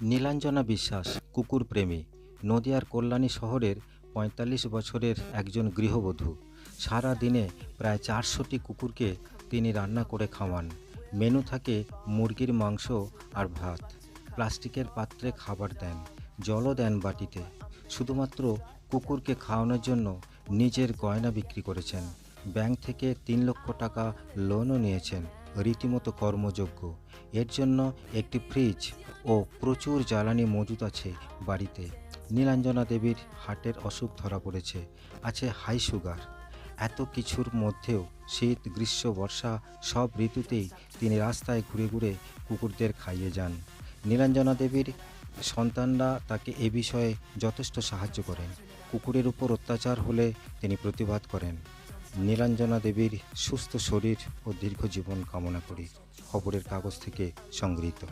নীলাঞ্জনা বিশ্বাস কুকুর প্রেমী। নদিয়ার কল্যাণী শহরের ৪৫ বছরের একজন গৃহবধূ। সারা দিনে প্রায় ৪০০টি কুকুরকে তিনি রান্না করে খাওয়ান। মেনু থাকে মুরগির মাংস আর ভাত। প্লাস্টিকের পাত্রে খাবার দেন, জলও দেন বাটিতে। শুধুমাত্র কুকুরকে খাওয়ানোর জন্য নিজের গয়না বিক্রি করেছেন। ব্যাংক থেকে ৩ লক্ষ টাকা লোনও নিয়েছেন। রীতিমতো কর্মযোগ্য। এর জন্য একটি ফ্রিজ ও প্রচুর জ্বালানি মজুদ আছে বাড়িতে। নীলাঞ্জনা দেবীর হার্টের অসুখ ধরা পড়েছে, আছে হাই সুগার। এত কিছুর মধ্যেও শীত, গ্রীষ্ম, বর্ষা সব ঋতুতেই তিনি রাস্তায় ঘুরে ঘুরে কুকুরদের খাইয়ে যান। নীলাঞ্জনা দেবীর সন্তানরা তাকে এ বিষয়ে যথেষ্ট সাহায্য করেন। কুকুরের উপর অত্যাচার হলে তিনি প্রতিবাদ করেন। নীলাঞ্জনা দেবীর সুস্থ শরীর ও দীর্ঘ জীবন কামনা করি। খবরের কাগজ থেকে সংগৃহীত।